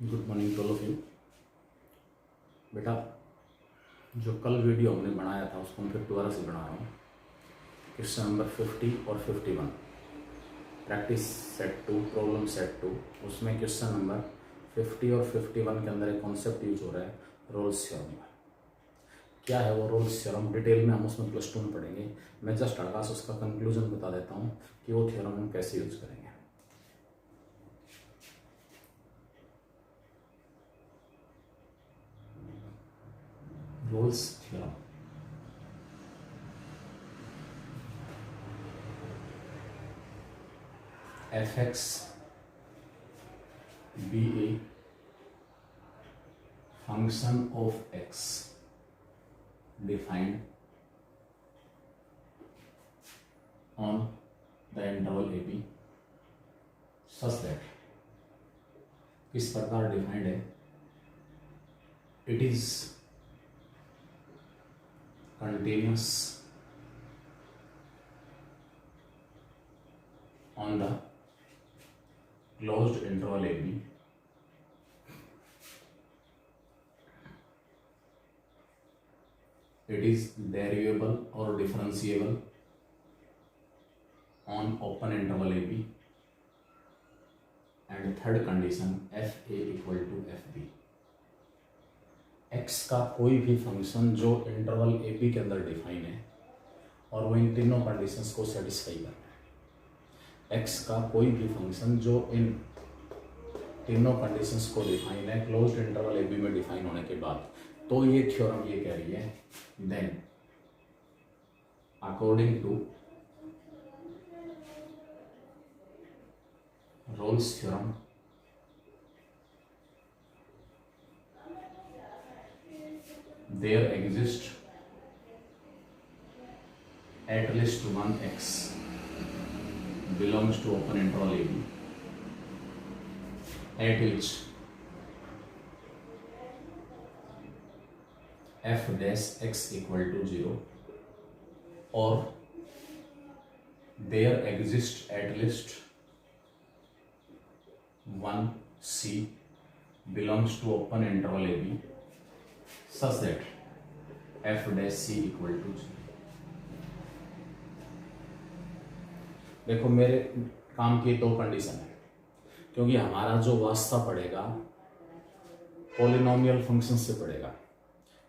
Good morning to all of you. बेटा, जो कल वीडियो हमने बनाया था उसको हम फिर दोबारा से बना रहा हूँ। क्वेश्चन नंबर 50 और 51, प्रैक्टिस सेट 2, प्रॉब्लम सेट 2। उसमें क्वेश्चन नंबर 50 और 51 के अंदर एक कॉन्सेप्ट यूज हो रहा है, रोल्स थ्योरम का। क्या है वो रोल्स थ्योरम, डिटेल में हम उसमें +2 में पढ़ेंगे। मैं जस्ट हल्का सा उसका कंक्लूजन बता देता हूँ कि वो थ्योरम हम कैसे यूज करेंगे। Rolle's theorem, fx be a function of x defined on the interval ab such that, किस प्रकार डिफाइंड है, it is continuous on the closed interval AB it is derivable or differentiable on open interval AB, and third condition fa equal to fb। x का कोई भी function जो interval A B के अंदर define है और वो इन तीनों कंडीशंस को सेटिस्फाई करता है। x का कोई भी फंक्शन जो इन तीनों कंडीशंस को डिफाइन है क्लोज्ड इंटरवल ए बी में डिफाइन होने के बाद, तो ये थ्योरम ये कह रही है, then according to Rolle's theorem there exists at least one x belongs to open interval AB at which f dash x equal to 0, or there exists at least one c belongs to open interval AB such that f dash c equal to 0। देखो, मेरे काम की दो condition है, क्योंकि हमारा जो वास्ता पड़ेगा पॉलिनोमियल फंक्शन से पड़ेगा,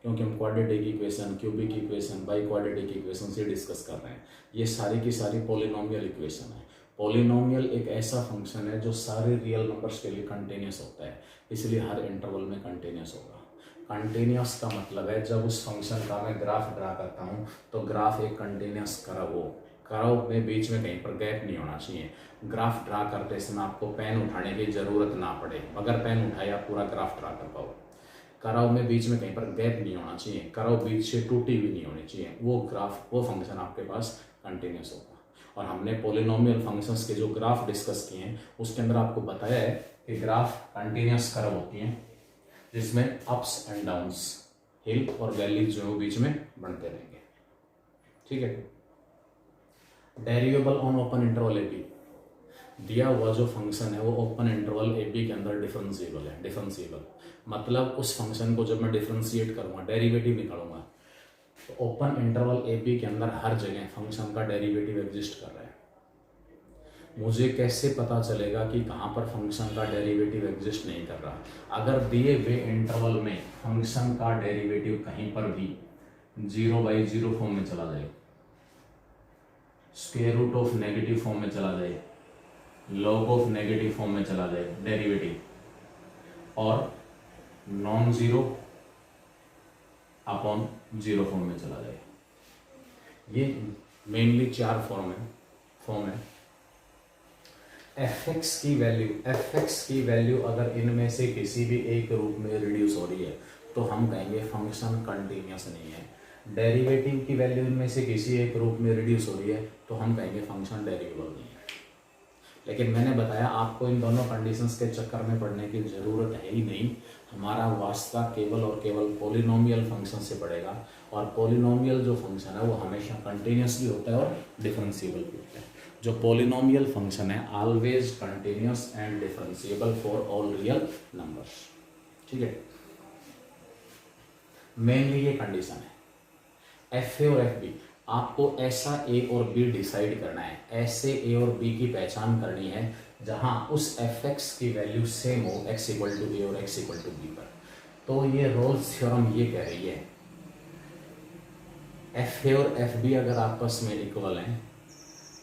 क्योंकि हम quadratic equation, cubic equation, by quadratic equation से डिस्कस कर रहे हैं। ये सारी की सारी पॉलिनोमियल इक्वेशन है। पॉलिनोमियल एक ऐसा फंक्शन है जो सारे रियल नंबर्स के लिए कंटिन्यूस होता है, इसलिए हर इंटरवल में कंटिन्यूस होगा। कंटिन्यूस का मतलब है जब उस फंक्शन का मैं ग्राफ ड्रा करता हूँ तो ग्राफ एक कंटिन्यूस कर्व हो, कर्व में बीच में कहीं पर गैप नहीं होना चाहिए। ग्राफ ड्रा करते समय आपको पेन उठाने की जरूरत ना पड़े, बगैर पेन उठाए आप पूरा ग्राफ ड्रा कर पाओ। कर्व में बीच में कहीं पर गैप नहीं होना चाहिए, कर्व बीच से टूटी भी नहीं होनी चाहिए, वो ग्राफ, वो फंक्शन आपके पास कंटिन्यूस होगा। और हमने पॉलिनोमियल फंक्शंस के जो ग्राफ डिस्कस किए हैं उसके अंदर आपको बताया है कि ग्राफ कंटिन्यूस कर्व होती हैं जिसमें अप्स एंड डाउन्स, हिल और वैलीज जो बीच में बनते रहेंगे। ठीक है। Derivable on open interval A B, दिया हुआ जो फंक्शन है वो ओपन इंटरवल ए बी के अंदर डिफरेंशिएबल है। डिफरेंशिएबल मतलब उस फंक्शन को जब मैं डिफरेंशिएट करूंगा, डेरिवेटिव निकालूंगा, तो ओपन इंटरवल ए बी के अंदर हर जगह फंक्शन का डेरिवेटिव एग्जिस्ट कर रहा है। मुझे कैसे पता चलेगा कि कहाँ पर फंक्शन का डेरिवेटिव एग्जिस्ट नहीं कर रहा? अगर दिए हुए इंटरवल में फंक्शन का डेरिवेटिव कहीं पर भी 0/0 फॉर्म में चला जाए, square root of negative form में चला जाए, लॉग ऑफ नेगेटिव फॉर्म में चला जाए डेरिवेटिव, और नॉन जीरो अपॉन 0 फॉर्म में चला जाए, ये मेनली 4 फॉर्म है। fx की वैल्यू अगर इनमें से किसी भी एक रूप में रिड्यूस हो रही है तो हम कहेंगे फंक्शन कंटिन्यूस नहीं है। डेरिवेटिव की वैल्यू इनमें से किसी एक रूप में रिड्यूस हो रही है तो हम कहेंगे फंक्शन डेरिवेबल नहीं है। लेकिन मैंने बताया आपको इन दोनों कंडीशंस के चक्कर में पड़ने की जरूरत है ही नहीं। हमारा वास्ता केवल और केवल पॉलिनोमियल फंक्शन से पड़ेगा, और पॉलिनोमियल जो फंक्शन है वो हमेशा कंटिन्यूस भी होता है और डिफरेंशिएबल भी होता है। जो पॉलिनोमियल फंक्शन है always continuous and differentiable for all real numbers, ठीक है। मेनली ये कंडीशन है। एफ ए और एफ बी, आपको ऐसा ए और बी डिसाइड करना है, ऐसे ए और बी की पहचान करनी है जहां उस एफ एक्स की वैल्यू सेम हो एक्स इक्वल टू ए और एक्स इक्वल टू बी पर। तो ये रोल्स थ्योरम ये कह रही है एफ ए और एफ बी अगर आपस में इक्वल हैं,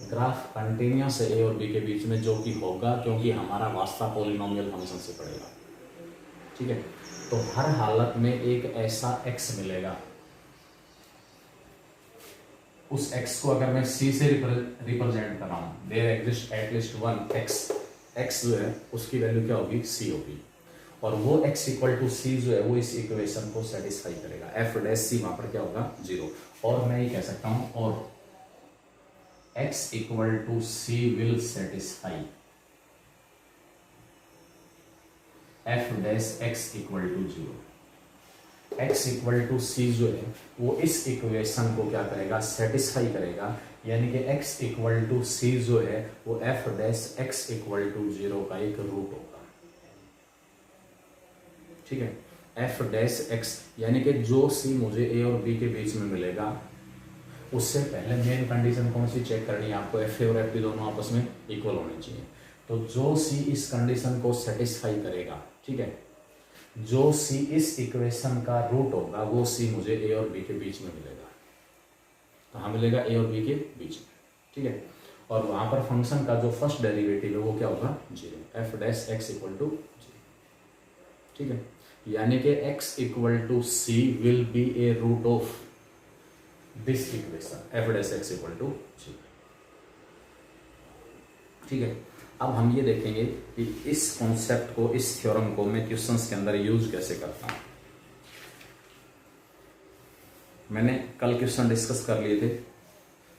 ग्राफ कंटिन्यूस है ए और बी के बीच में, जो कि होगा क्योंकि हमारा वास्ता पॉलिनोमियल फंक्शन से पड़ेगा, ठीक है। तो हर हालत में एक ऐसा x मिलेगा, उस x को अगर मैं c से रिप्रेजेंट कर रहा हूं, there exist at least one x जो है उसकी वैल्यू क्या होगी, c होगी, और वो x इक्वल टू c जो है वो इस इक्वेशन को सेटिस्फाई करेगा, f डैश c वहां पर क्या होगा, 0। और मैं ये कह सकता हूं और x equal to c will satisfy f dash x equal to 0। x equal to c जो है वो इस इक्वेशन को क्या करेगा, सेटिस्फाई करेगा, यानी कि x इक्वल टू c जो है वो f dash x equal to 0 का एक रूट होगा, ठीक है। f डैश x यानी कि जो c मुझे a और b के बीच में मिलेगा, उससे पहले मेन कंडीशन कौन सी चेक करनी है आपको, एफ ए और एफ बी दोनों आपस में इक्वल होने चाहिए। तो जो सी इस कंडीशन को सेटिस्फाई करेगा, ठीक है, जो सी इस इक्वेशन का रूट होगा वो सी मुझे ए और बी के बीच में मिलेगा, कहाँ मिलेगा, ए और बी के बीच में, ठीक है। और वहां पर फंक्शन का जो फर्स्ट डेरिवेटिव है वो क्या होगा, 0, F dash X equal to 0, ठीक है। यानी कि x equal to C will be a root of this equation F dash X equal to 0, ठीक है। अब हम ये देखेंगे कि इस कॉन्सेप्ट को, इस थ्योरम को मैं क्वेश्चंस के अंदर यूज कैसे करता हूं। मैंने कल क्वेश्चन डिस्कस कर लिए थे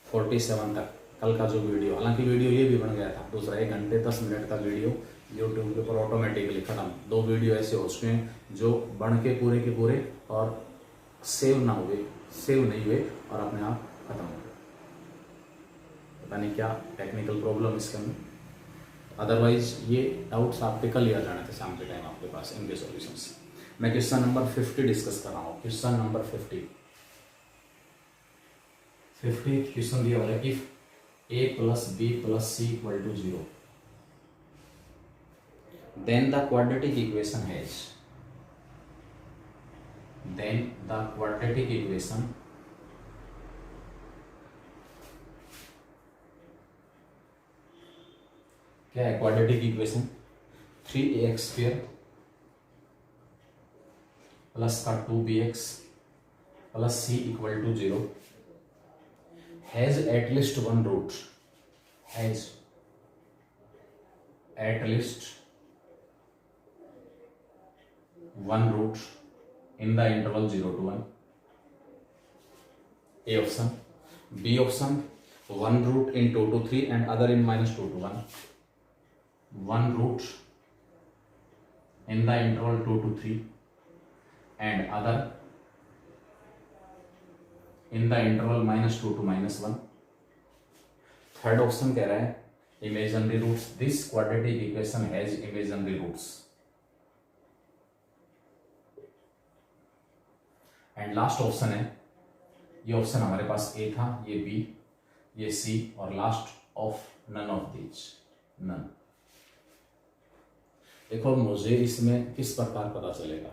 47 तक, कल का जो वीडियो, हालांकि वीडियो ये भी बन गया था दूसरा 1 घंटे 10 मिनट का वीडियो यूट्यूब के ऊपर ऑटोमेटिकली खत्म। 2 वीडियो ऐसे हो चुके हैं जो बन के पूरे और सेव नहीं हुए और अपने आप खत्म हो गए, पता नहीं क्या टेक्निकल प्रॉब्लम इसके अंदर। अदरवाइज ये डाउट्स आपके कल ही आ जाने थे शाम के टाइम आपके पास, इनके सॉल्यूशंस। मैं क्वेश्चन नंबर 50 डिस्कस कर रहा हूँ। क्वेश्चन नंबर 50 क्वेश्चन दिया हुआ है, if a plus B plus C equal to 0 then the quadratic equation क्या है, quadratic equation 3ax square plus का 2bx प्लस c equal to 0 has at least one root, has at least one root in the interval 0 to 1, A option. B option, one root in 2 to 3 and other in minus 2 to 1, one root in the interval 2 to 3 and other in the interval minus 2 to minus 1. Third option कह रहा है imaginary roots, this quadratic equation has imaginary roots. And last option है, ये option हमारे पास ए था, ये B, ये C, और last of none of these, none. देखो मुझे इसमें किस प्रकार पता चलेगा,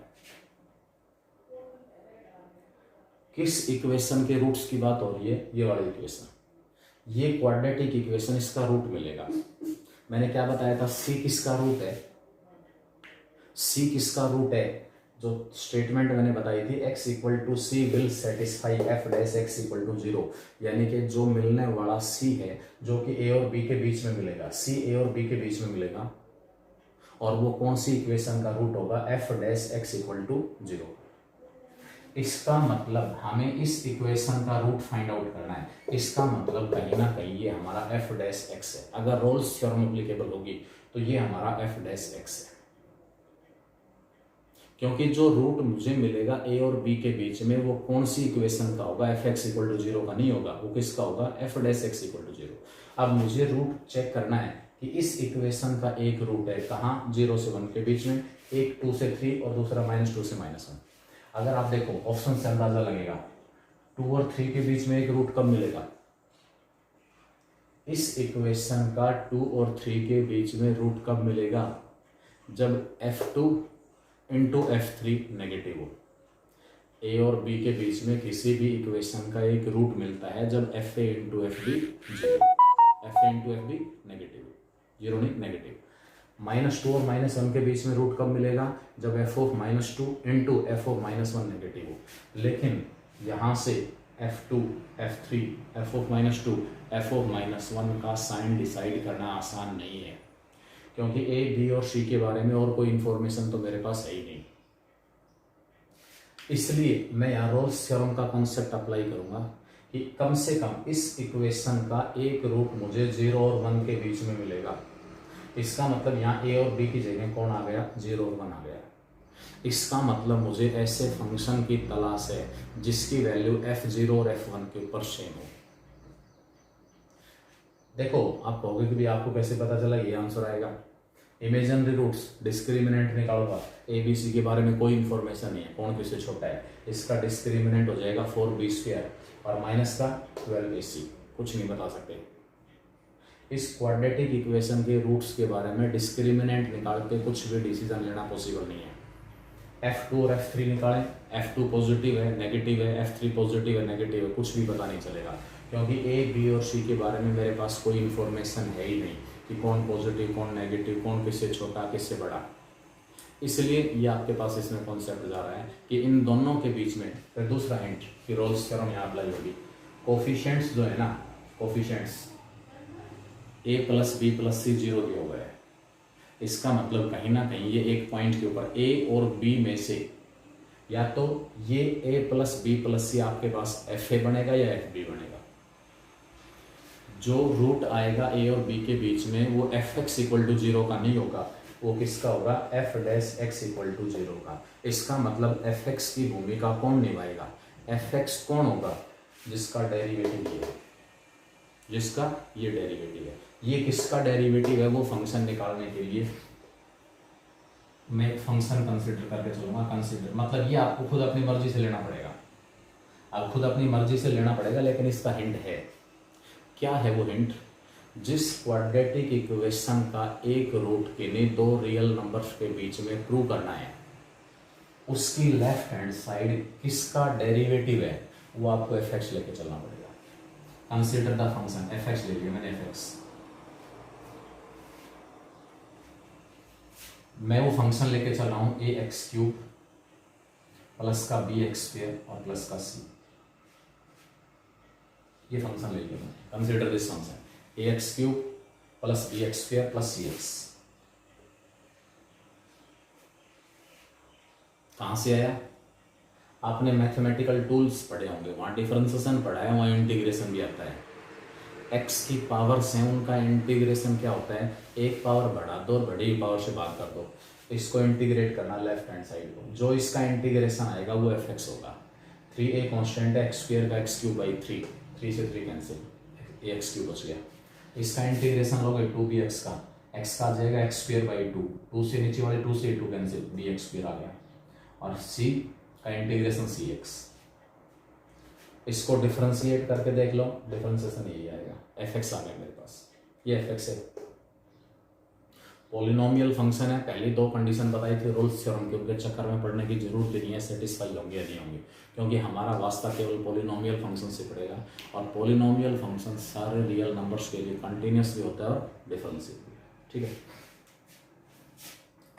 किस इक्वेशन के रूट्स की बात हो रही है, ये वाली इक्वेशन, ये क्वाड्रेटिक इक्वेशन, इसका रूट मिलेगा। मैंने क्या बताया था, सी किसका रूट है, सी किसका रूट है, जो स्टेटमेंट मैंने बताई थी x equal to C will satisfy F dash X equal to 0, यानी कि जो मिलने वाला c है जो कि a और b के बीच में मिलेगा, c a और b के बीच में मिलेगा, और वो कौन सी इक्वेशन का रूट होगा, F dash X equal to 0। इसका मतलब हमें इस इक्वेशन का रूट फाइंड आउट करना है, इसका मतलब कहीं ना कहीं ये हमारा एफ डैश एक्स है। अगर रोल्स थ्योरम एप्लीकेबल होगी तो ये हमारा एफ डैश एक्स है, क्योंकि जो रूट मुझे मिलेगा ए और बी के बीच में वो कौन सी इक्वेशन का होगा, एफ एक्स इक्वल टू 0 का नहीं होगा, वो किसका होगा, F dash X equal to 0। अब मुझे रूट चेक करना है कि इस इक्वेशन का एक रूट है कहाँ, 0 से 1 के बीच में, एक 2 से 3 और दूसरा -2 से -1। अगर आप देखो ऑप्शन से अंदाजा लगेगा 2 और 3 के बीच में एक रूट कब मिलेगा, इस इक्वेशन का 2 और 3 के बीच में रूट कब मिलेगा, जब f2 इंटू f3 नेगेटिव हो। ए और बी के बीच में किसी भी इक्वेशन का एक रूट मिलता है जब F A into F B zero, F A into F B negative, zero नहीं नेगेटिव। -2 और -1 के बीच में रूट कब मिलेगा, जब F of -2 into F of -1 negative हो। लेकिन यहाँ से f2, f3, f of -2, f of -1 का साइन डिसाइड करना आसान नहीं है, क्योंकि ए बी और सी के बारे में और कोई इंफॉर्मेशन तो मेरे पास है ही नहीं। इसलिए मैं यहाँ रोल्स थ्योरम का कॉन्सेप्ट अप्लाई करूंगा कि कम से कम इस इक्वेशन का एक रूट मुझे 0 और 1 के बीच में मिलेगा। इसका मतलब यहाँ ए और बी की जगह कौन आ गया, 0 और 1 आ गया। इसका मतलब मुझे ऐसे फंक्शन की तलाश है जिसकी वैल्यू f0 और f1 के ऊपर सेम हो। देखो आप कहोगे कि भी आपको कैसे पता चला, ये आंसर आएगा। इमेजिनरी रूट्स डिस्क्रिमिनेंट निकालूंगा, ए बी सी के बारे में कोई इंफॉर्मेशन नहीं है, कौन किससे छोटा है, इसका डिस्क्रिमिनेंट हो जाएगा 4b² और माइनस का 12ac, कुछ नहीं बता सकते। इस क्वाड्रेटिक इक्वेशन के रूट्स के बारे में डिस्क्रिमिनेंट निकाल के कुछ भी डिसीजन लेना पॉसिबल नहीं है। f2 और f3 निकालें, f2 पॉजिटिव है नेगेटिव है, f3 पॉजिटिव है नेगेटिव है, कुछ भी पता नहीं चलेगा, क्योंकि ए बी और सी के बारे में मेरे पास कोई इंफॉर्मेशन है ही नहीं कि कौन पॉजिटिव कौन नेगेटिव, कौन किससे छोटा किससे बड़ा। इसलिए ये आपके पास इसमें कॉन्सेप्ट जा रहा है कि इन दोनों के बीच में। फिर दूसरा हिंट कि रोल्स थ्योरम यहाँ अप्लाई होगी। कोफिशिएंट्स जो है ना, कोफिशिएंट्स a + b + c 0 दिया हुआ है, इसका मतलब कहीं ना कहीं ये एक पॉइंट के ऊपर a और b में से या तो ये a + b + c आपके पास fa बनेगा या fb बनेगा। जो रूट आएगा ए और बी के बीच में वो fx = 0 का नहीं होगा, वो किसका होगा, f'(x = 0 का। इसका मतलब fx की भूमिका कौन निभाएगा, fx कौन होगा, जिसका डेरिवेटिव ये है, जिसका ये डेरिवेटिव है। ये किसका डेरिवेटिव है, वो फंक्शन निकालने के लिए मैं फंक्शन कंसिडर करके चलूंगा। कंसिडर मतलब ये आपको खुद अपनी मर्जी से लेना पड़ेगा, आप खुद अपनी मर्जी से लेना पड़ेगा, लेकिन इसका हिंट है। क्या है वो हिंट, जिस क्वाड्रेटिक इक्वेशन का एक रूट किन्हीं दो रियल नंबर्स के बीच में प्रूव करना है, उसकी लेफ्ट हैंड साइड किसका डेरिवेटिव है, वो आपको fx लेके चलना पड़ेगा। कंसीडर द फंक्शन, fx ले लिया मैंने, fx। मैं वो फंक्शन लेके चल रहा हूं ax³ प्लस का bx² और प्लस का c। ये फंक्शन ले लिया मैंने, consider this function ax³ plus bx² plus cx। कहां से आया, आपने मैथमेटिकल टूल्स पढ़े होंगे, वहां डिफरेंशिएशन पढ़ा है, वहां इंटीग्रेशन भी आता है। x की पावर्स हैं, उनका इंटीग्रेशन क्या होता है, एक पावर बढ़ा दो और बड़ी पावर से भाग कर दो, इसको इंटीग्रेट करना लेफ्ट हैंड साइड को। जो इसका इंटीग्रेशन आएगा वो fx होगा। 3a कांस्टेंट है, x² का x³ 3 से 3 कैंसिल, ax³ बच गया। इसका इंटीग्रेशन लोगे 2bx का, x का आ जाएगा x²/2, 2 से नीचे वाले 2 से 2 कैंसिल, bx² आ गया। और c का इंटीग्रेशन cx। इसको डिफरेंशिएट करके देख लो, डिफरेंशिएशन यही आएगा, fx आ गया मेरे पास, ये fx है। पॉलिनोमियल फंक्शन है, पहले दो कंडीशन बताई थी रोल्स थ्योरम के, उनके चक्कर में पढ़ने की जरूरत नहीं है, सेटिस्फाई होंगे या नहीं होंगे, क्योंकि हमारा वास्ता केवल पॉलिनोमियल फंक्शन से पड़ेगा। और पॉलिनोमियल फंक्शन सारे रियल नंबर्स के लिए कंटिन्यूस भी होता है और डिफरेंशियल भी, ठीक है।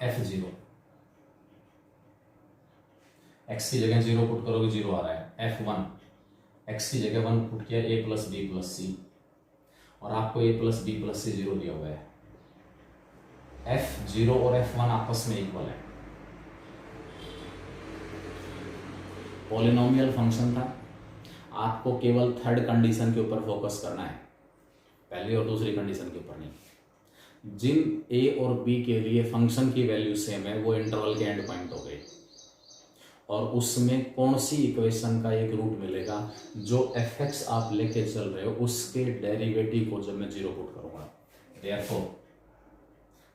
f0, x की जगह 0 पुट करोगे 0 आ रहा है। f1, x की जगह 1 पुट किया, a + b + c, और आपको a + b + c 0 दिया हुआ है। f0 और f1 आपस में इक्वल है। पॉलिनोमियल फंक्शन था, आपको केवल थर्ड कंडीशन के ऊपर फोकस करना है, पहली और दूसरी कंडीशन के ऊपर नहीं। जिन a और b के लिए फंक्शन की वैल्यू सेम है वो इंटरवल के एंड पॉइंट हो गए, और उसमें कौन सी इक्वेशन का एक रूट मिलेगा जो fx आप लेके चल रहे हो उसके डेरिवेटिव को जब मैं जीरो पुट करूंगा। Therefore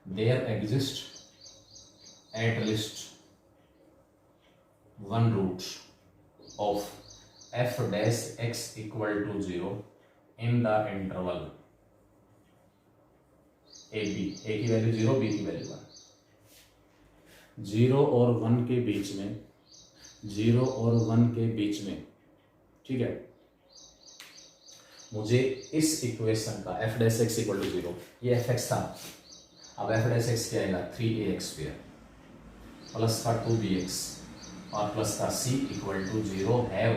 there exist at least one root of f dash x equal to 0 in the interval a की वैल्यू 0, b की वैल्यू 1। 0 और 1 के बीच में, 0 और 1 के बीच में, ठीक है, मुझे इस इक्वेशन का f dash x equal to 0, ये fx था, अब f डैश x क्या आएगा 3ax स्क्वायर प्लस का 2bx और प्लस का c equal to 0 have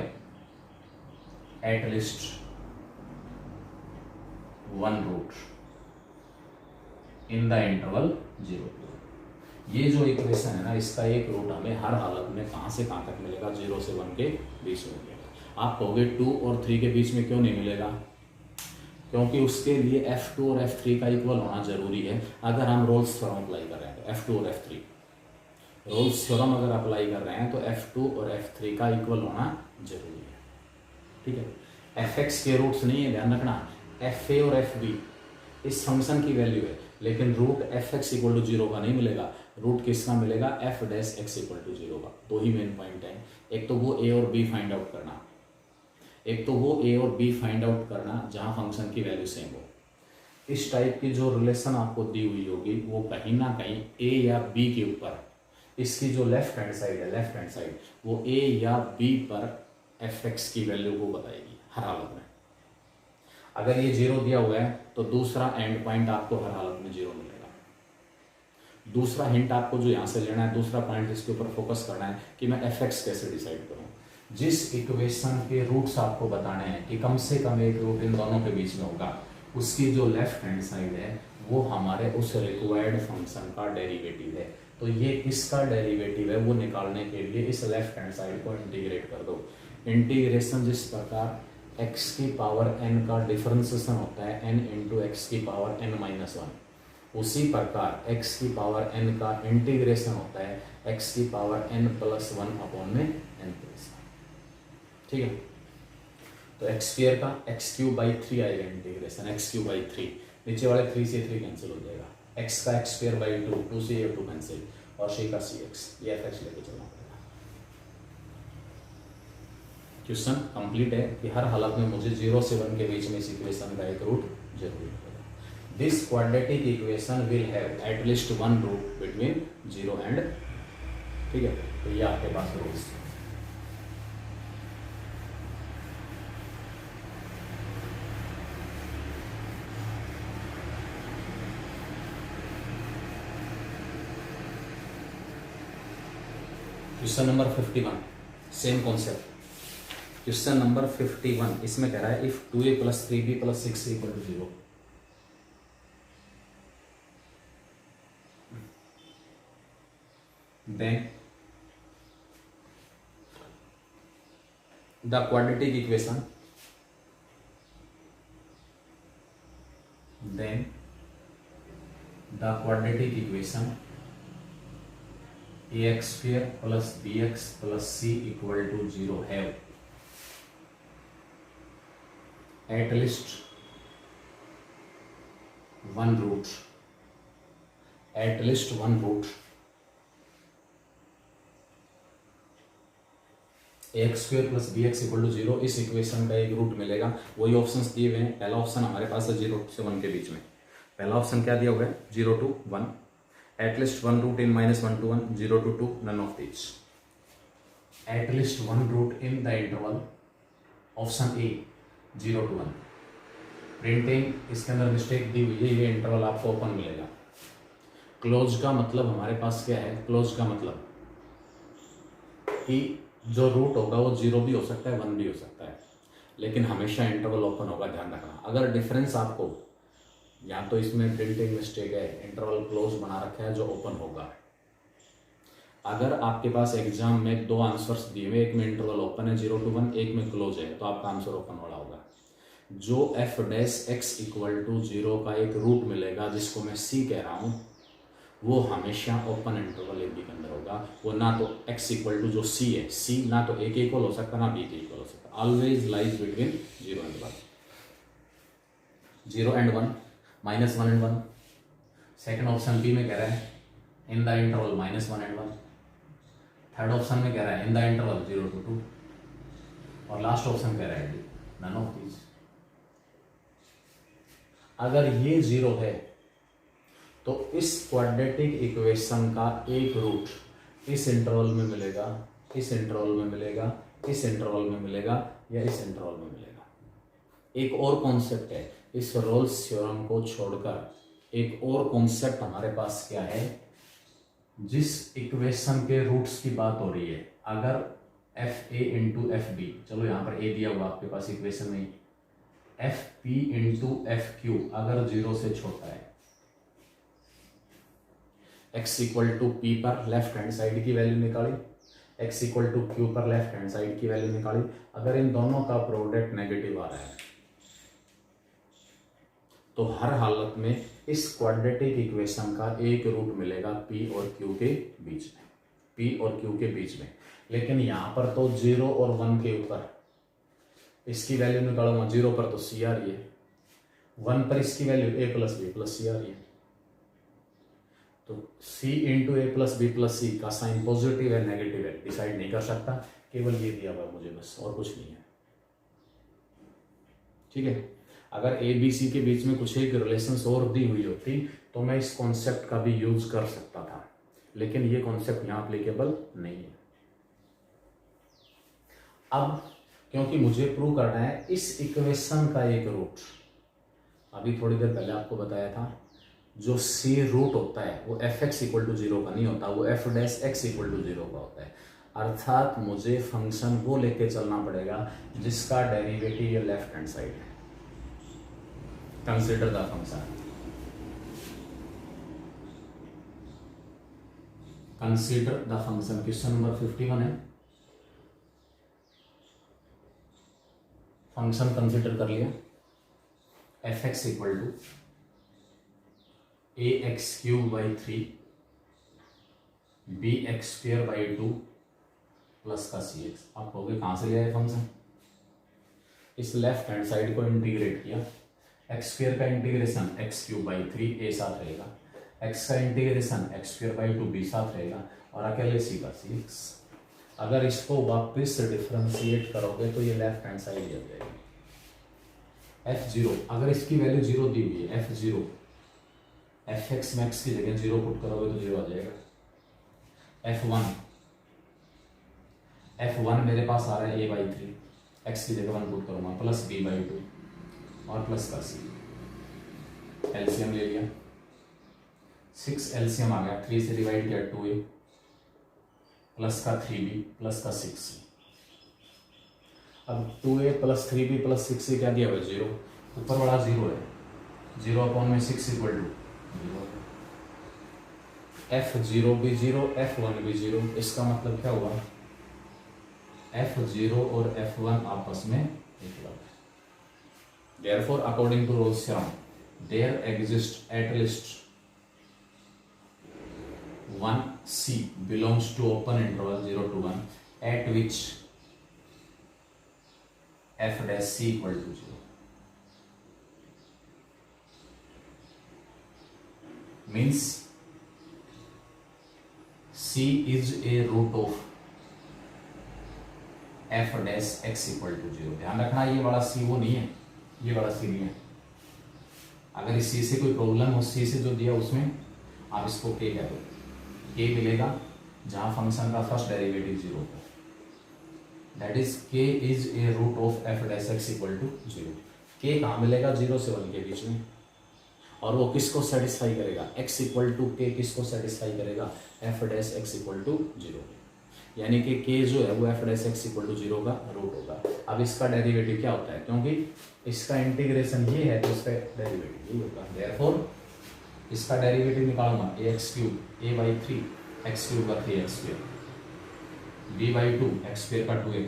at least one root in the interval 0 to 1। ये जो इक्वेशन है ना, इसका एक रूट हमें हर हालत में कहाँ से कहाँ तक मिलेगा, 0 से 1 के बीच में मिलेगा। आप कहोगे 2 और 3 के बीच में क्यों नहीं मिलेगा, क्योंकि उसके लिए f2 और f3 का इक्वल होना जरूरी है। अगर हम रोल्स थ्योरम अप्लाई कर रहे हैं तो f2 और f3, रोल्स थ्योरम अगर अप्लाई कर रहे हैं तो f2 और f3 का इक्वल होना जरूरी है, ठीक है। fx के रूट्स नहीं है, ध्यान रखना, fa और fb इस फंक्शन की वैल्यू है, लेकिन रूट fx इक्वल टू 0 का नहीं मिलेगा, रूट किसका मिलेगा f dash x equal to 0 का। दो ही मेन पॉइंट है, एक तो वो a और b फाइंड आउट करना, एक तो वो a और b फाइंड आउट करना जहां फंक्शन की वैल्यू सेम हो। इस टाइप की जो रिलेशन आपको दी हुई होगी वो कहीं ना कहीं a या b के ऊपर, इसकी जो लेफ्ट हैंड साइड है, लेफ्ट हैंड साइड, वो a या b पर fx की वैल्यू को बताएगी हर हालत में। अगर ये 0 दिया हुआ है तो दूसरा एंड पॉइंट आपको हर हालत में 0 मिलेगा। दूसरा हिंट आपको जो यहाँ से लेना है, दूसरा पॉइंट जिसके ऊपर फोकस करना है कि मैं fx कैसे डिसाइड करूँ। जिस इक्वेशन के रूट्स आपको बताने हैं कि कम से कम एक रूट इन दोनों के बीच में होगा, उसकी जो लेफ्ट हैंड साइड है वो हमारे उस रिक्वायर्ड फंक्शन का डेरिवेटिव है। तो ये किसका डेरिवेटिव है वो निकालने के लिए इस लेफ्ट हैंड साइड को इंटीग्रेट कर दो। इंटीग्रेशन जिस प्रकार x की पावर n का डिफरेंशिएशन होता है n इंटू एक्स की पावर n माइनस 1, उसी प्रकार x की पावर n का इंटीग्रेशन होता है x की पावर n प्लस 1 अपॉन में n प्लस 1, ठीक है। तो x स्क्वायर का x क्यूब बाई 3 आएगा इंटीग्रेशन, x क्यूब बाई 3, नीचे वाले 3 से 3 कैंसिल हो जाएगा, x का x स्क्वायर बाई 2, 2 से 2 कैंसिल, और c का cx, ये fx लेके चलना पड़ेगा। क्वेश्चन कंप्लीट है कि हर हालत में मुझे 0 से 1 के बीच में इस इक्वेशन का एक रूट जरूरी है। This quadratic equation will have at least one root between 0 and, ठीक है। तो ये आपके पास roots. Question number 51, same concept. Question number 51, इसमें कह रहा है if 2a plus 3b plus 6 equal to 0, then the quadratic equation, then the quadratic equation ax square plus bx plus c equal to 0 have at least one root, at least one root X square plus B X equal to 0, इस equation का एक root मिलेगा। वही options दिए हुए हैं। पहला option हमारे पास है 0 से 1 के बीच में। पहला ऑप्शन क्या दिया हुआ है 0 to 1, at least one root in -1 to 1, 0 to 2, none of this. At least one root in the interval, option A 0 to 1। Printing इसके अंदर मिस्टेक दी हुई है, ये इंटरवल आपको ओपन मिलेगा। क्लोज का मतलब हमारे पास क्या है, क्लोज का मतलब कि जो रूट होगा वो 0 भी हो सकता है 1 भी हो सकता है, लेकिन हमेशा इंटरवल ओपन होगा, ध्यान रखना। अगर डिफरेंस आपको, या तो इसमें प्रिंटिंग मिस्टेक है, इंटरवल क्लोज बना रखा है जो ओपन होगा। अगर आपके पास एग्जाम में 2 आंसर्स दिए हुए, एक में इंटरवल ओपन है 0 to 1, एक में क्लोज है, तो आपका आंसर ओपन वाला होगा। जो f dash x equal to 0 का एक रूट मिलेगा जिसको मैं c कह रहा हूँ, वो हमेशा ओपन इंटरवल ए बी के अंदर होगा। वो ना तो x इक्वल टू जो c है, c ना तो a के इक्वल हो सकता ना b के इक्वल हो सकता, always lies between 0 and 1, 0 and 1, -1 and 1। Second option B में कह रहा है in the interval -1 and 1। Third option में कह रहा है इन द इंटरवल 0 to 2, और लास्ट ऑप्शन कह रहा है नन ऑफ दीज। अगर ये 0 है तो इस क्वाड्रेटिक इक्वेशन का एक रूट इस इंटरवल में मिलेगा, इस इंटरवल में मिलेगा, इस इंटरवल में मिलेगा, या इस इंटरवल में मिलेगा। एक और कॉन्सेप्ट है, इस रोल्स थ्योरम को छोड़कर एक और कॉन्सेप्ट हमारे पास क्या है, जिस इक्वेशन के रूट्स की बात हो रही है, अगर F A into F B, चलो यहाँ पर ए दिया हुआ आपके पास इक्वेशन में, F P into F Q अगर 0 से छोटा है, x इक्वल टू पी पर लेफ्ट हैंड साइड की वैल्यू निकाली, x इक्वल टू क्यू पर लेफ्ट हैंड साइड की वैल्यू निकाली, अगर इन दोनों का प्रोडक्ट नेगेटिव आ रहा है तो हर हालत में इस क्वाड्रेटिक इक्वेशन का एक रूट मिलेगा p और q के बीच में, p और q के बीच में। लेकिन यहाँ पर तो 0 और 1 के ऊपर इसकी वैल्यू निकालूंगा, 0 पर तो c आ रही है, 1 पर इसकी value a plus B plus C आ रही है, तो c into A plus B plus C का साइन पॉजिटिव है नेगेटिव है डिसाइड नहीं कर सकता, केवल ये दिया हुआ मुझे बस, और कुछ नहीं है। ठीक है, अगर ए बी सी के बीच में कुछ एक रिलेशंस और दी हुई होती तो मैं इस कॉन्सेप्ट का भी यूज कर सकता था, लेकिन ये कॉन्सेप्ट यहाँ अप्लीकेबल नहीं है। अब क्योंकि मुझे प्रूव करना है इस इक्वेशन का एक रूट, अभी थोड़ी देर पहले आपको बताया था जो सी रूट होता है वो एफ एक्स इक्वल टू 0 का नहीं होता, वो F dash X equal to 0 का होता है। अर्थात मुझे फंक्शन वो लेके चलना पड़ेगा जिसका डेरिवेटिव ये लेफ्ट हैंड साइड है। Consider the function, consider the function, question number 51 है। फंक्शन कंसीडर कर लिया, F X equal to A X cube by 3 B X square by 2 plus का सी एक्स। आप कहोगे कहाँ से लिया है फंक्शन, इस लेफ्ट हैंड साइड को इंटीग्रेट किया, एक्स स्क्वेयर का integration X cube by 3 A साथ रहेगा, एक्स का integration X square by 2 B साथ रहेगा, और अकेले सी का सी एक्स। अगर इसको वापस डिफ्रेंशिएट करोगे तो ये लेफ्ट हैंड साइड आ जाएगी। f0 अगर इसकी वैल्यू 0 दी हुई है, f0 एफ एक्स मैक्स की जगह 0 पुट करोगे तो 0 आ जाएगा। f1 मेरे पास आ रहा है a बाई 3, एक्स की जगह 1 पुट करूंगा, प्लस b बाई 2 और प्लस का c, एलसीएम ले लिया, 6 एलसीएम आ गया, 3 से डिवाइड किया 2a प्लस का 3b प्लस का 6c। अब 2a plus 3b plus 6c क्या दिया हुआ है 0, ऊपर वाला 0 है, 0 अपॉन में 6 इक्वल टू 0, f0 भी 0 f1 भी 0। इसका मतलब क्या हुआ, f0 और f1 आपस में इक्वल है। Therefore, according to Rolle's theorem, there exists at least one c belongs to open interval 0 to 1 at which f dash c equal to 0 means c is a root of f dash x equal to 0। ध्यान रखना ये वाला c वो नहीं है, ये वाला c नहीं है। अगर इस c से कोई प्रॉब्लम हो, c से जो दिया उसमें आप इसको k कह दो, k मिलेगा जहां फंक्शन का फर्स्ट डेरिवेटिव 0 हो, that is k is a root of f dash x equal to 0। k कहाँ मिलेगा 0 से 1 के बीच में, और वो किसको सेटिस्फाई करेगा, x इक्वल टू के किसको सेटिस्फाई करेगा, f dash x equal to 0, यानी कि k जो है वो f dash x equal to 0 का रूट होगा। अब इसका डेरिवेटिव क्या होता है, क्योंकि इसका इंटीग्रेशन ये है तो इसका डेरिवेटिव ये होगा। देयरफॉर इसका डेरिवेटिव निकालूंगा ax cube a by 3 x cube का 3x square b by 2 x square का 2x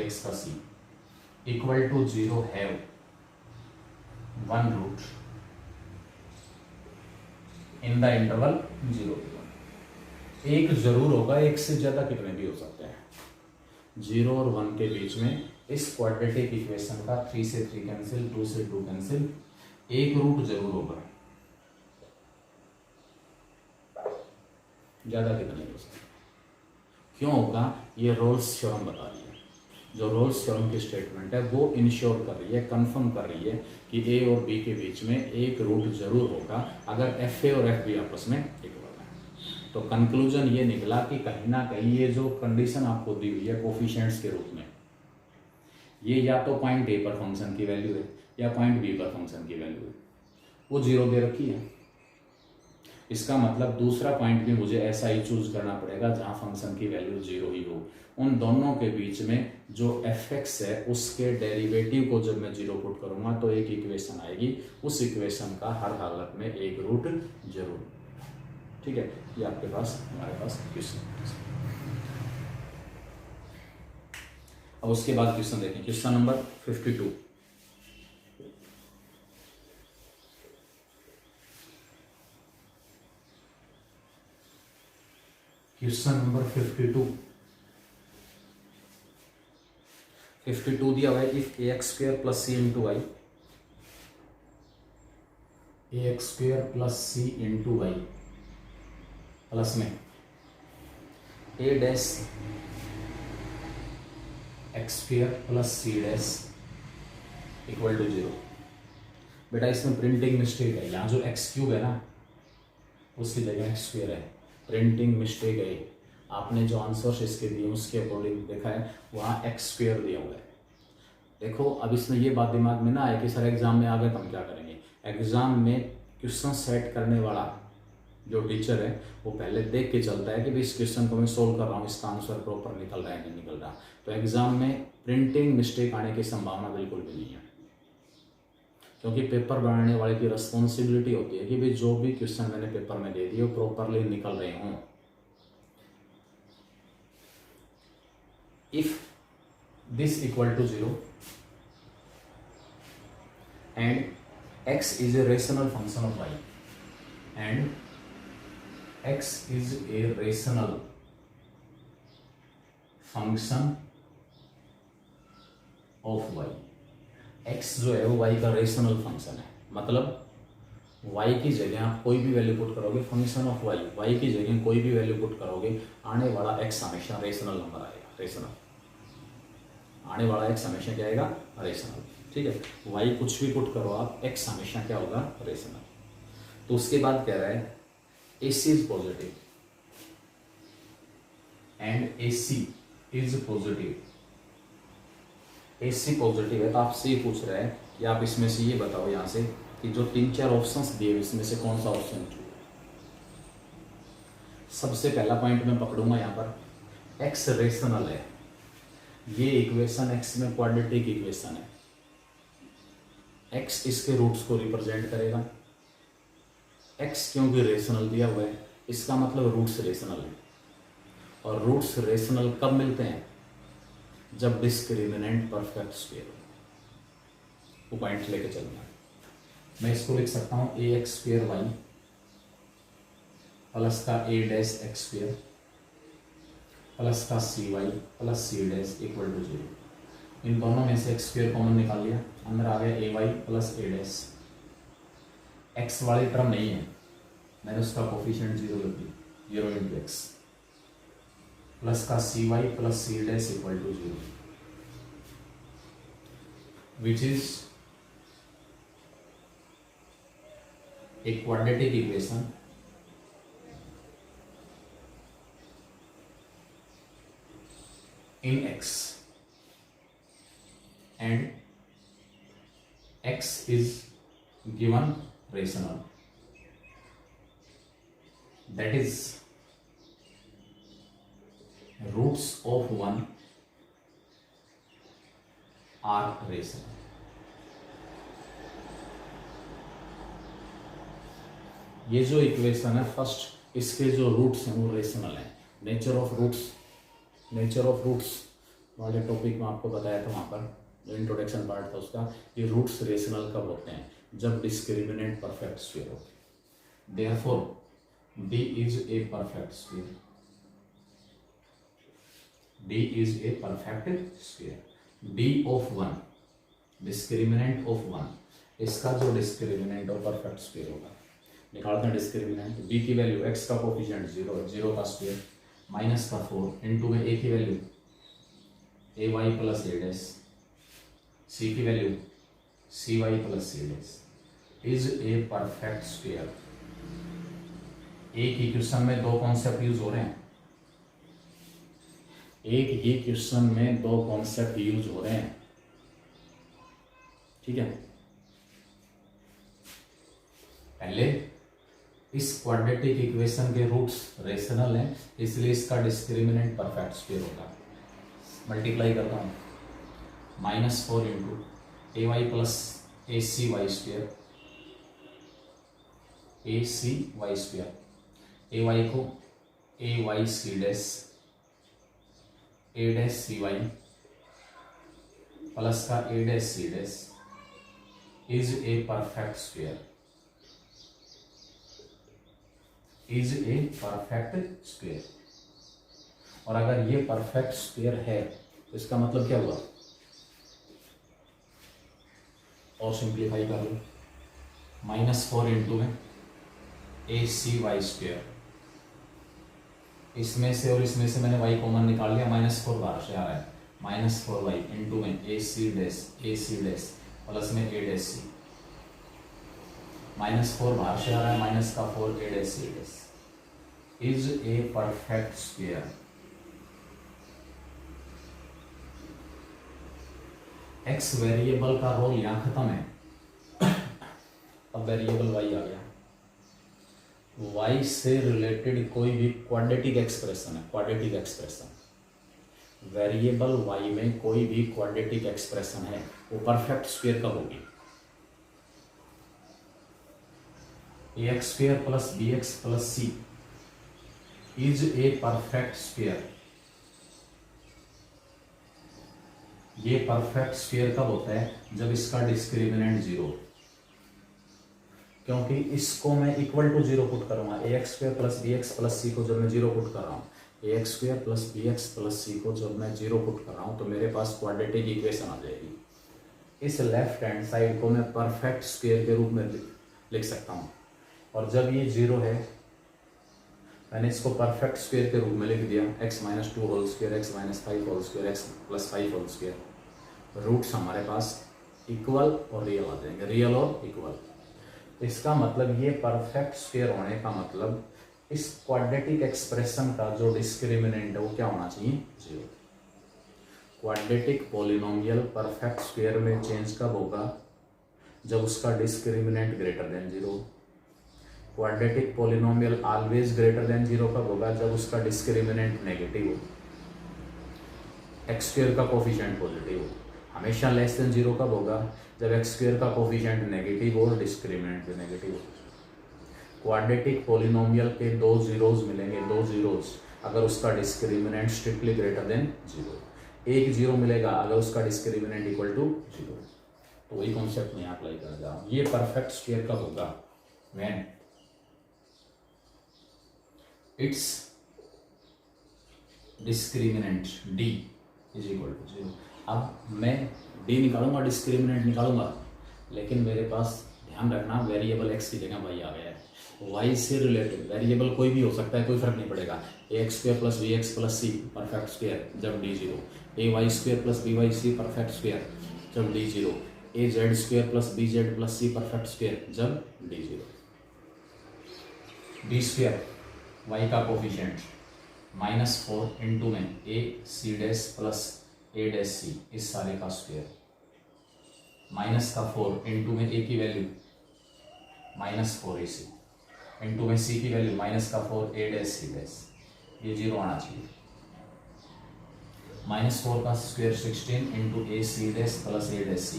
x का c equal to 0 have one root in the interval 0 to 1। एक जरूर होगा, एक से ज्यादा कितने भी हो सकते हैं। 0 और 1 के बीच में इस क्वाड्रेटिक इक्वेशन का 3 से 3 कैंसिल, 2 से 2 कैंसिल, एक रूट जरूर होगा, ज्यादा कितने हो सकते। क्यों होगा? ये रोल्स थ्योरम बता रही है। जो रोल्स थ्योरम की स्टेटमेंट है वो इंश्योर कर रही है, कंफर्म कर रही है कि ए और बी के बीच में एक रूट जरूर होगा अगर एफ ए और एफ बी आपस में इक्वल है। तो कंक्लूजन ये निकला कि कहीं ना कहीं ये जो कंडीशन आपको दी हुई है कोफिशिएंट्स के रूप में, ये या तो पॉइंट ए पर फंक्शन की वैल्यू है या पॉइंट बी पर फंक्शन की वैल्यू है, वो 0 दे रखी है। इसका मतलब दूसरा पॉइंट भी मुझे ऐसा ही चूज करना पड़ेगा जहां फंक्शन की वैल्यू 0 ही हो। उन दोनों के बीच में जो एफ एक्स है उसके डेरिवेटिव को जब मैं 0 पुट करूंगा तो एक इक्वेशन आएगी, उस इक्वेशन का हर हालत में एक रूट जरूर। ठीक है, ये आपके पास, हमारे पास क्वेश्चन। अब उसके बाद क्वेश्चन देखें, क्वेश्चन नंबर 52। क्वेश्चन नंबर 52 दिया हुआ है, if A X square plus C into Y, A X square plus C into Y plus में A dash X square plus C dash equal to 0। बेटा इसमें प्रिंटिंग मिस्टेक है, यहाँ जो x cube है ना उसकी जगह एक्स स्क्वेयर है, प्रिंटिंग मिस्टेक है। आपने जो आंसर्स इसके दिए उसके अकॉर्डिंग देखा है वहाँ एक्स स्क्वेयर दिया हुआ है। देखो अब इसमें ये बात दिमाग में ना आए कि सर एग्जाम में आ गए तो हम क्या करेंगे। एग्जाम में क्वेश्चन सेट करने वाला जो टीचर है वो पहले देख के चलता है कि भाई इस क्वेश्चन को मैं सोल्व कर रहा हूँ, इसका आंसर प्रॉपर निकल रहा है नहीं निकल रहा। तो एग्जाम में प्रिंटिंग मिस्टेक आने की संभावना बिल्कुल भी नहीं है, क्योंकि पेपर बनाने वाले की रिस्पॉन्सिबिलिटी होती है कि भाई जो भी क्वेश्चन मैंने पेपर में दे दिए वो प्रॉपरली निकल रहे हों। If this equal to 0 and x is a rational function of y and x is a rational function of y, x जो है वो y का रेशनल फंक्शन है। मतलब y की जगह आप कोई भी वैल्यू पुट करोगे, फंक्शन ऑफ y की जगह कोई भी वैल्यू पुट करोगे, आने वाला x हमेशा रेशनल नंबर आएगा, रेशनल आने वाला x हमेशा क्या आएगा, रेशनल। ठीक है, y कुछ भी पुट करो आप, x हमेशा क्या होगा, रेशनल। तो उसके बाद कह रहा है AC is positive and AC is positive. AC positive है तो आपसे ये पूछ रहा है कि आप इसमें से ये बताओ यहाँ से कि जो 3-4 ऑप्शंस दिए इसमें से कौन सा ऑप्शन चूज। सबसे पहला पॉइंट मैं पकड़ूंगा यहाँ पर, x रेशनल है, ये इक्वेशन x में क्वाड्रेटिक इक्वेशन है, x इसके रूट्स को रिप्रेजेंट करेगा। x क्योंकि रेशनल दिया हुआ है इसका मतलब रूट्स रेशनल है, और रूट्स रेशनल कब मिलते हैं, जब डिस्क्रिमिनेंट परफेक्ट स्क्वायर हो। वो पॉइंट लेके चलना, मैं इसको लिख सकता हूं A X square Y plus का A dash X square plus का C Y plus C dash equal to 0। इन दोनों में से एक्स स्क्वेयर कॉमन निकाल लिया, अंदर आ गया ए Y plus A dash. X वाली टर्म नहीं है, मैंने उसका कोफिशिएंट 0 रख दिया, 0 इंटू एक्स प्लस का C Y plus C dash equal to 0, which is a quadratic equation in x and x is given rational, that is roots of 1 are rational। ये जो इक्वेशन है फर्स्ट, इसके जो roots हैं वो rational हैं। Nature of roots वाले topic में आपको बताया था, वहाँ पर जो इंट्रोडक्शन पार्ट था उसका, ये रूट्स रेशनल कब होते हैं, जब डिस्क्रिमिनेंट परफेक्ट स्क्वायर होते हैं। Therefore D is a perfect square. D is a perfect square. D of 1, discriminant of 1, इसका जो डिस्क्रिमिनेंट ऑफ परफेक्ट स्क्वायर होगा, निकालते हैं डिस्क्रिमिनेंट। b की वैल्यू x का कोफिशिएंट 0, 0 का स्क्वायर माइनस का 4 इनटू में a की value ay plus a dash, c की value cy plus c dash is a perfect square. एक ही क्वेश्चन में दो कॉन्सेप्ट यूज हो रहे हैं, एक ही क्वेश्चन में दो कॉन्सेप्ट यूज हो रहे हैं, ठीक है। पहले इस क्वाड्रेटिक इक्वेशन के रूट्स रेशनल हैं, इसलिए इसका डिस्क्रिमिनेंट परफेक्ट स्क्वायर होगा। मल्टीप्लाई करता हूं, -4 into A Y plus A C Y square, A C Y square, A Y को A Y C dash, A dash C Y plus का A dash C dash is a perfect square, is a perfect square. और अगर ये perfect square है तो इसका मतलब क्या हुआ, और सिंप्लीफाई कर लो, -4 इंटू में ए सी वाई स्क्वायर, इसमें से और इसमें से मैंने y कॉमन निकाल लिया, -4 बाहर से आ रहा है, -4y इंटू में ए सी डैश प्लस में ए डैश सी, -4 बाहर से आ रहा है, माइनस का 4 A dash C dash is a perfect square. x variable का रोल यहां खत्म है, अब वेरिएबल y आ गया। y से रिलेटेड कोई भी क्वाड्रेटिक एक्सप्रेशन है, क्वाड्रेटिक एक्सप्रेशन, वेरिएबल y में कोई भी क्वाड्रेटिक एक्सप्रेशन है, वो परफेक्ट स्क्वायर कब होगी, ax square plus bx plus c is a perfect square. ये परफेक्ट स्क्वायर कब होता है, जब इसका डिस्क्रिमिनेंट 0, क्योंकि इसको मैं इक्वल टू 0 पुट करूंगा, ax square plus bx plus c को जब मैं 0 पुट कर रहा हूँ, ax square plus bx plus c को जब मैं 0 पुट कर रहा हूँ तो मेरे पास क्वाड्रेटिक इक्वेशन आ जाएगी। इस लेफ्ट हैंड साइड को मैं परफेक्ट स्क्वायर के रूप में लिख सकता हूँ, और जब ये 0 है मैंने इसको परफेक्ट स्क्वायर के रूप में लिख दिया, x minus 2 whole square, x minus 5 whole square, x plus 5 whole square, roots हमारे पास इक्वल और रियल आ जाएंगे, रियल और इक्वल। इसका मतलब ये परफेक्ट स्क्वायर होने का मतलब इस क्वाड्रेटिक एक्सप्रेशन का जो डिस्क्रिमिनेंट है वो क्या होना चाहिए, 0। क्वाड्रेटिक पॉलिनोमियल परफेक्ट स्क्वायर में चेंज कब होगा, जब उसका discriminant greater than 0। Quadratic polynomial always greater than 0 कब होगा, जब उसका डिस्क्रिमिनेंट नेगेटिव हो, एक्स स्क्वायर का कोफिशिएंट पॉजिटिव हो। हमेशा लेस देन 0 कब होगा, जब एक्स स्क्वायर का कोफिशिएंट नेगेटिव हो और डिस्क्रिमिनेंट भी नेगेटिव हो। क्वाड्रेटिक पॉलिनोमियल के 2 जीरोज मिलेंगे, 2 जीरोज अगर उसका डिस्क्रिमिनेंट स्ट्रिक्टली ग्रेटर देन 0, एक 0 मिलेगा अगर उसका डिस्क्रिमिनेंट इक्वल टू 0। तो वही कॉन्सेप्ट मैं यहाँ अप्लाई करना चाह रहा हूँ। ये परफेक्ट स्क्वायर कब होगा, when its discriminant d is equal to 0। अब मैं d निकालूंगा, डिस्क्रिमिनेंट निकालूंगा, लेकिन मेरे पास ध्यान रखना वेरिएबल x की जगह y आ गया है। y से रिलेटेड वेरिएबल कोई भी हो सकता है, कोई फर्क नहीं पड़ेगा। ax square plus bx plus c perfect square जब d 0, ay square plus by c perfect square जब d 0, az square plus bz plus c perfect square जब d 0। d स्क्वायर y का कोफिशिएंट -4 इंटू में a c dash plus a dash c इस सारे का square, minus का 4 into में a की वैल्यू -4ac इंटू में c की वैल्यू माइनस का 4 a डैश c डैश, ये 0 आना चाहिए। -4 का square 16 into a c dash plus a dash c,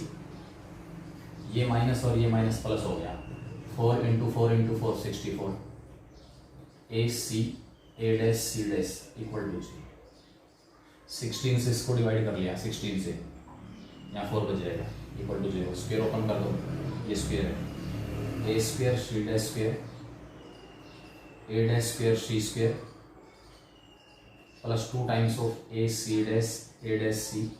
ये माइनस और ये माइनस प्लस हो गया, 4 into 4 into 4 64, A C A dash C dash equal to 16 से इसको डिवाइड कर लिया, 16 से यहाँ 4 बच जाएगा इक्वल टू 0। स्क्वायर ओपन कर दो, ये स्क्वायर है, A square C dash square A dash square C square plus 2 times of A C dash C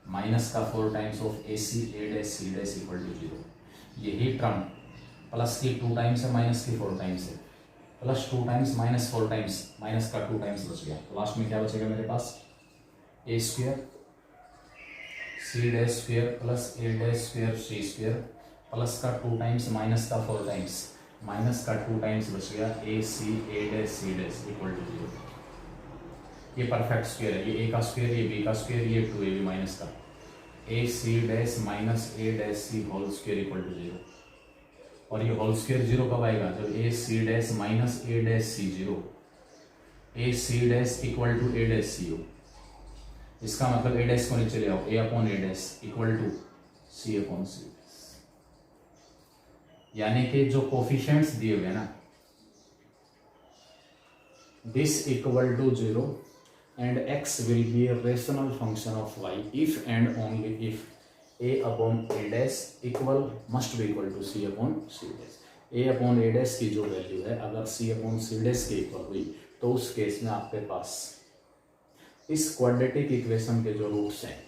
minus का 4 times of A C dash equal to 0। यही टर्म प्लस की 2 times है minus की 4 times है, plus 2 times minus 4 times, minus का 2 times बच गया। तो लास्ट में क्या बचेगा मेरे पास, A square C dash square plus A dash square C square plus का 2 टाइम्स माइनस का 4 टाइम्स, माइनस का 2 टाइम्स बच गया A dash C dash equal to 0। ये परफेक्ट स्क्वायर है, ये ए का स्क्वायर, ये बी का स्क्वायर, ये 2ab माइनस का A C dash minus A dash C whole square equal to 0। और ये होल स्क्वायर 0 कब आएगा, जब A C dash minus A dash C 0, A C dash equal to A dash C हो। इसका मतलब ए डैश को नीचे ले आओ, A upon A dash equal to C upon C, यानी कि जो कोफिशिएंट्स दिए हुए ना, this equal to 0 and x will be a rational function of y if and only if a upon a dash must be equal to c upon c dash। a upon a dash की जो value है अगर c upon c dash के equal हुई तो उस case में आपके पास इस क्वाड्रेटिक इक्वेशन के जो रूट्स हैं,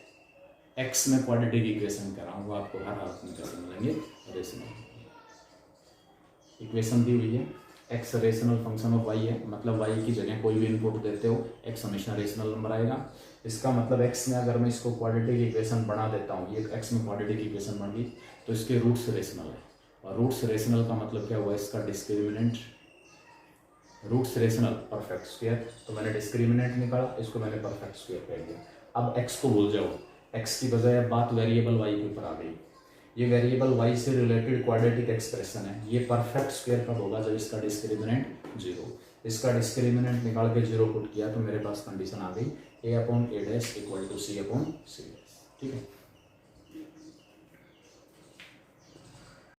x में क्वाड्रेटिक इक्वेशन कर रहा हूँ, वो आपको हर हालत में कैसे मिलेंगे, रेशनल इक्वेशन दी हुई है। x rational function of y है, मतलब y की जगह कोई भी इनपुट देते हो x हमेशा रेशनल नंबर आएगा। इसका मतलब x में अगर मैं इसको क्वाड्रेटिक इक्वेशन बना देता हूँ, ये x में क्वाड्रेटिक इक्वेशन बन गई तो इसके रूट्स रेशनल है। और रूट्स रेशनल का मतलब क्या हुआ, इसका discriminant, roots rational perfect square, तो मैंने डिस्क्रिमिनेंट निकाला, इसको मैंने परफेक्ट स्क्वायर कह दिया। अब x को भूल जाओ, x की बजाय अब बात वेरिएबल y के ऊपर आ गई। ये वेरिएबल y से रिलेटेड क्वाड्रेटिक एक्सप्रेशन है, ये परफेक्ट स्क्वायर कब होगा, जब इसका डिस्क्रिमिनेंट 0। इसका डिस्क्रिमिनेंट निकाल के 0 पुट किया तो मेरे पास कंडीशन आ गई a upon a dash equal to c upon c dash. ठीक है।